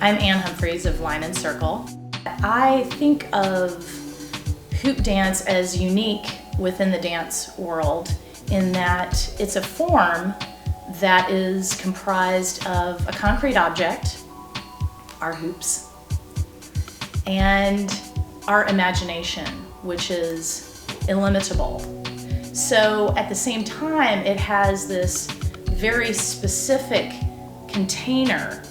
I'm Ann Humphreys of Line and Circle. I think of hoop dance as unique within the dance world in that it's a form that is comprised of a concrete object, our hoops, and our imagination, which is illimitable. So at the same time, it has this very specific container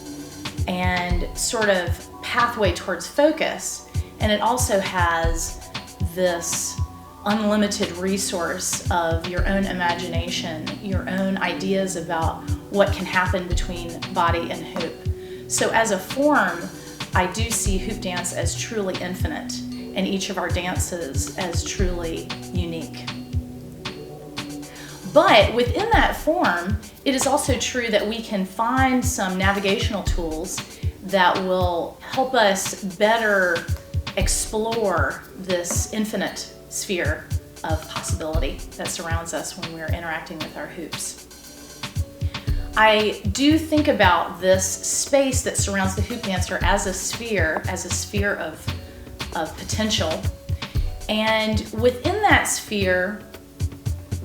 and sort of pathway towards focus, and it also has this unlimited resource of your own imagination, your own ideas about what can happen between body and hoop. So as a form, I do see hoop dance as truly infinite, and each of our dances as truly unique. But within that form, it is also true that we can find some navigational tools that will help us better explore this infinite sphere of possibility that surrounds us when we're interacting with our hoops. I do think about this space that surrounds the hoop dancer as a sphere of potential. And within that sphere,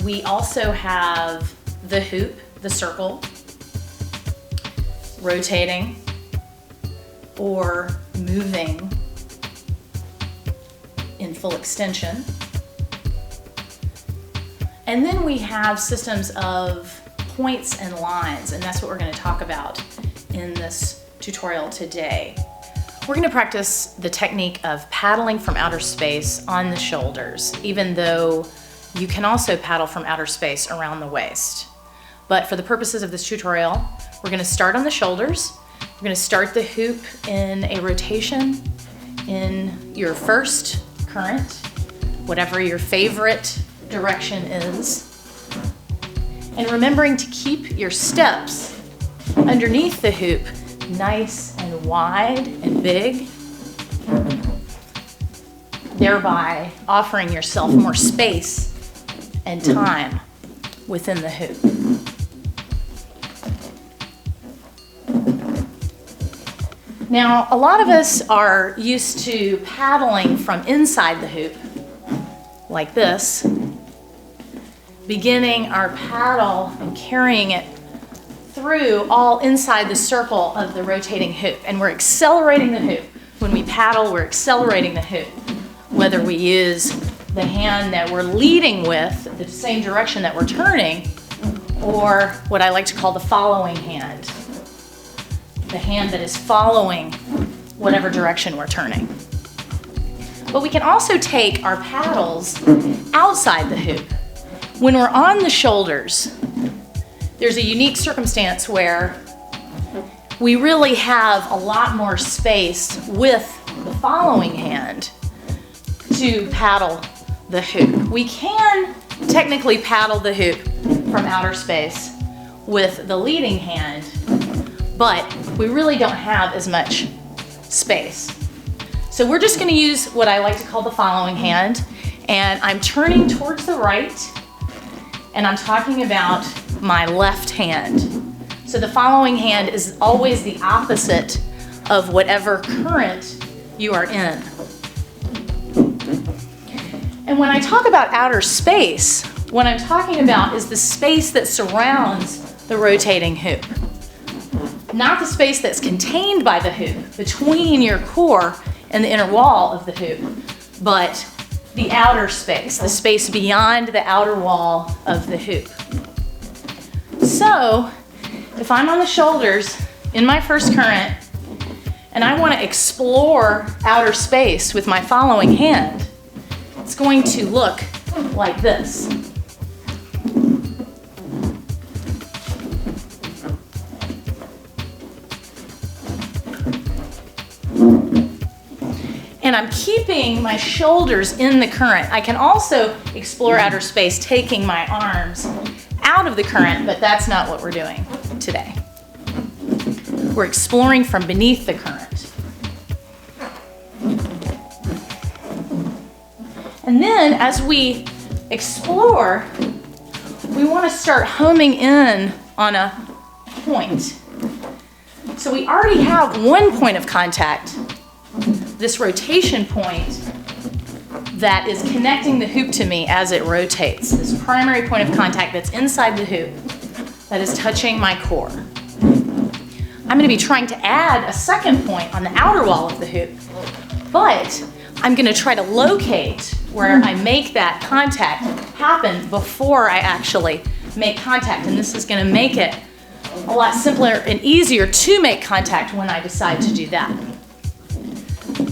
we also have the hoop, the circle, rotating or moving in full extension. And then we have systems of points and lines, and that's what we're going to talk about in this tutorial today. We're going to practice the technique of paddling from outer space on the shoulders, even though you can also paddle from outer space around the waist. But for the purposes of this tutorial, we're going to start on the shoulders. We're going to start the hoop in a rotation in your first current, whatever your favorite direction is. And remembering to keep your steps underneath the hoop nice and wide and big, thereby offering yourself more space and time within the hoop. Now, a lot of us are used to paddling from inside the hoop, like this, beginning our paddle and carrying it through all inside the circle of the rotating hoop. And we're accelerating the hoop. When we paddle, we're accelerating the hoop, whether we use the hand that we're leading with, the same direction that we're turning, or what I like to call the following hand, the hand that is following whatever direction we're turning. But we can also take our paddles outside the hoop. When we're on the shoulders, there's a unique circumstance where we really have a lot more space with the following hand to paddle the hoop. We can technically paddle the hoop from outer space with the leading hand, but we really don't have as much space. So we're just going to use what I like to call the following hand, and I'm turning towards the right, and I'm talking about my left hand. So the following hand is always the opposite of whatever current you are in. And when I talk about outer space, what I'm talking about is the space that surrounds the rotating hoop. Not the space that's contained by the hoop, between your core and the inner wall of the hoop, but the outer space, the space beyond the outer wall of the hoop. So, if I'm on the shoulders in my first current, and I want to explore outer space with my following hand, it's going to look like this. And I'm keeping my shoulders in the current. I can also explore outer space taking my arms out of the current, but that's not what we're doing today. We're exploring from beneath the current. And then as we explore, we want to start homing in on a point. So So we already have one point of contact, this rotation point that is connecting the hoop to me as it rotates. This primary point of contact that's inside the hoop that is touching my core. I'm going to be trying to add a second point on the outer wall of the hoop, but I'm going to try to locate where I make that contact happen before I actually make contact, and this is going to make it a lot simpler and easier to make contact when I decide to do that.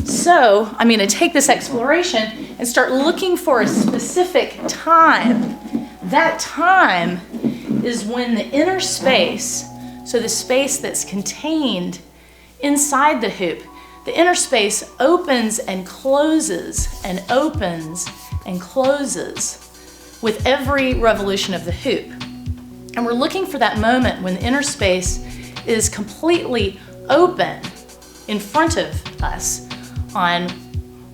So I'm going to take this exploration and start looking for a specific time. That time is when the inner space, so the space that's contained inside the hoop, the inner space opens and closes and opens and closes with every revolution of the hoop. And we're looking for that moment when the inner space is completely open in front of us on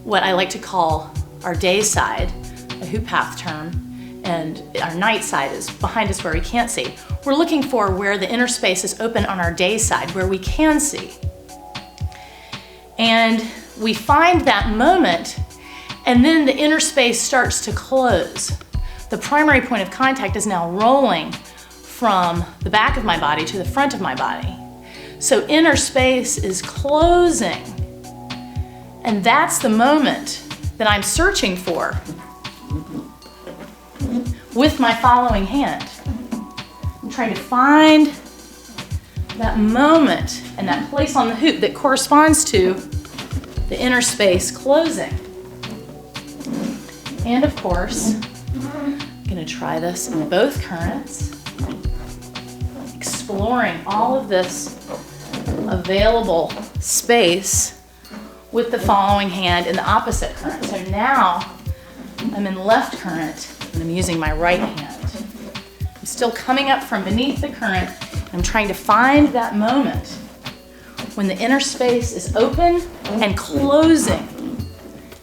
what I like to call our day side, a hoop path term, and our night side is behind us where we can't see. We're looking for where the inner space is open on our day side where we can see. And we find that moment, and then the inner space starts to close. The primary point of contact is now rolling from the back of my body to the front of my body. So inner space is closing. And that's the moment that I'm searching for with my following hand. I'm trying to find that moment and that place on the hoop that corresponds to the inner space closing. And of course, I'm going to try this in both currents, exploring all of this available space with the following hand in the opposite current. So now I'm in left current and I'm using my right hand. I'm still coming up from beneath the current. I'm trying to find that moment when the inner space is open and closing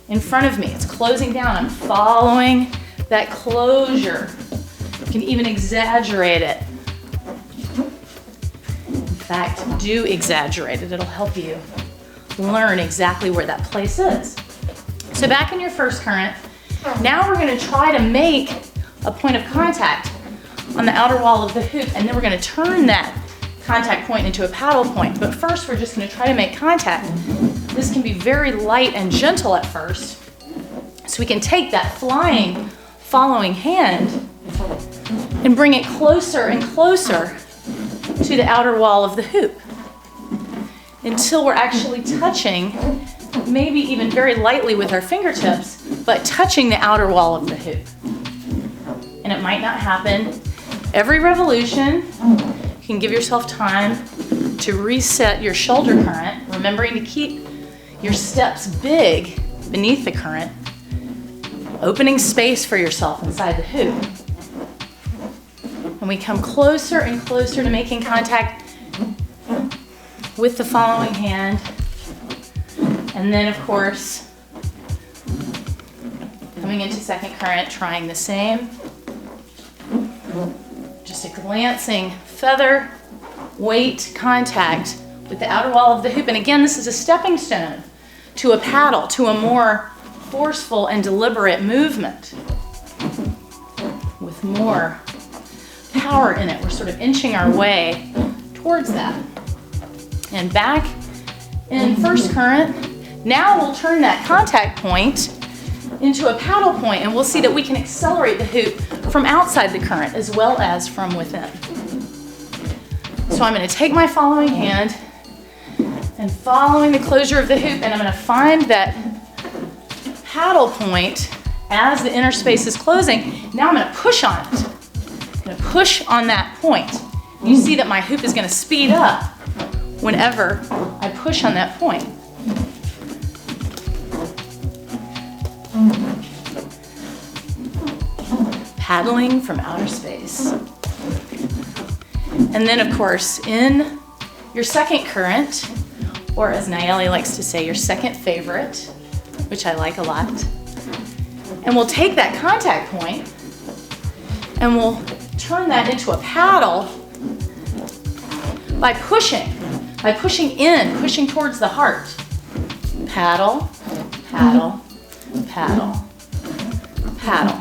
in front of me. It's closing down. I'm following that closure. You can even exaggerate it. In fact, do exaggerate it. It'll help you learn exactly where that place is. So back in your first current, now we're going to try to make a point of contact on the outer wall of the hoop, and then we're going to turn that contact point into a paddle point. But first, we're just going to try to make contact. This can be very light and gentle at first, so we can take that flying, following hand and bring it closer and closer to the outer wall of the hoop until we're actually touching, maybe even very lightly with our fingertips, but touching the outer wall of the hoop. And it might not happen every revolution. You can give yourself time to reset your shoulder current, remembering to keep your steps big beneath the current, opening space for yourself inside the hoop. And we come closer and closer to making contact with the following hand. And then, of course, coming into second current, trying the same. Just a glancing feather weight contact with the outer wall of the hoop. And again, this is a stepping stone to a paddle, to a more forceful and deliberate movement with more power in it. We're sort of inching our way towards that. And back in first current, now we'll turn that contact point into a paddle point, and we'll see that we can accelerate the hoop from outside the current as well as from within. So I'm going to take my following hand and following the closure of the hoop, and I'm going to find that paddle point as the inner space is closing. Now I'm going to push on it. I'm going to push on that point. You see that my hoop is going to speed up whenever I push on that point. Paddling from outer space. And then, of course, in your second current, or as Nayeli likes to say, your second favorite, which I like a lot, and we'll take that contact point and we'll turn that into a paddle by pushing by pushing in, pushing towards the heart. Paddle, paddle, paddle, paddle.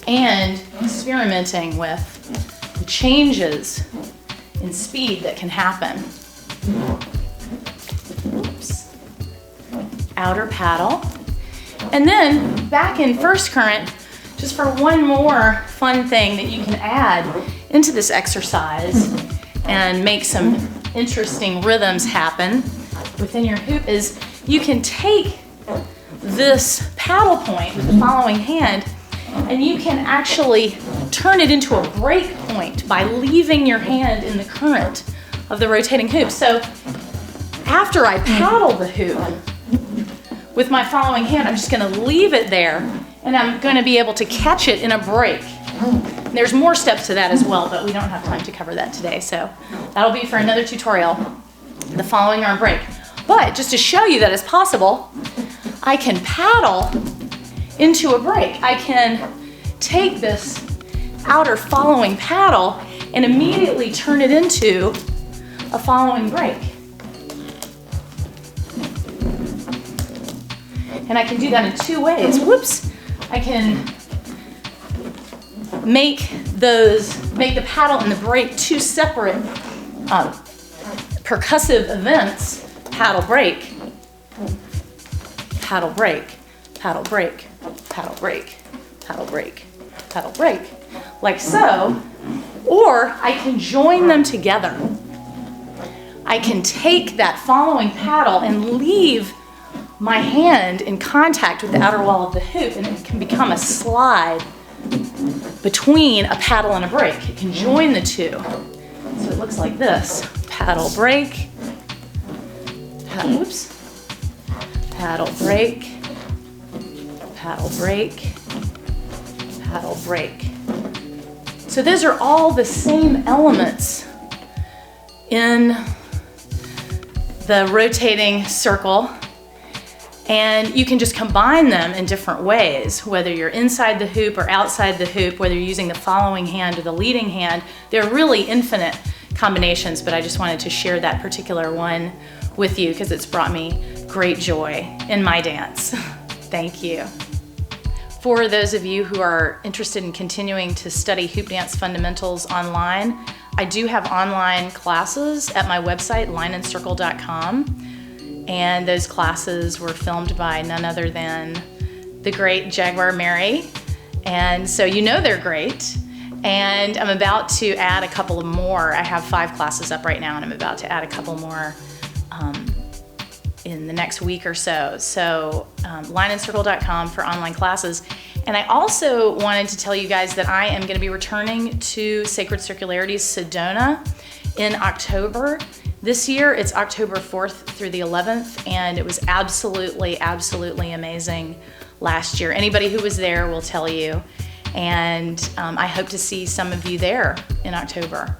And experimenting with the changes in speed that can happen. Oops. Outer paddle. And then back in first current, just for one more fun thing that you can add into this exercise and make some interesting rhythms happen within your hoop is you can take this paddle point with the following hand and you can actually turn it into a break point by leaving your hand in the current of the rotating hoop. So after I paddle the hoop with my following hand, I'm just going to leave it there and I'm going to be able to catch it in a break. There's more steps to that as well, but we don't have time to cover that today, so that'll be for another tutorial, the following arm break. But just to show you that it's possible, I can paddle into a break. I can take this outer following paddle and immediately turn it into a following break. And I can do that in two ways. Whoops. I can make the paddle and the break two separate percussive events. Paddle break, paddle break, paddle break, paddle break, paddle break, paddle break, like so. Or I can join them together. I can take that following paddle and leave my hand in contact with the outer wall of the hoop, and it can become a slide between a paddle and a break. It can join the two. So it looks like this. Paddle break, oops, paddle break, paddle break, paddle break. So those are all the same elements in the rotating circle, and you can just combine them in different ways, whether you're inside the hoop or outside the hoop, whether you're using the following hand or the leading hand. They're really infinite combinations, but I just wanted to share that particular one with you because it's brought me great joy in my dance. Thank you. For those of you who are interested in continuing to study hoop dance fundamentals online, I do have online classes at my website, lineandcircle.com. And those classes were filmed by none other than the great Jaguar Mary. And so you know they're great. And I'm about to add a couple more. I have 5 classes up right now, and I'm about to add a couple more in the next week or so. So lineandcircle.com for online classes. And I also wanted to tell you guys that I am going to be returning to Sacred Circularity's Sedona in October. This year, it's October 4th through the 11th, and it was absolutely, absolutely amazing last year. Anybody who was there will tell you, and I hope to see some of you there in October.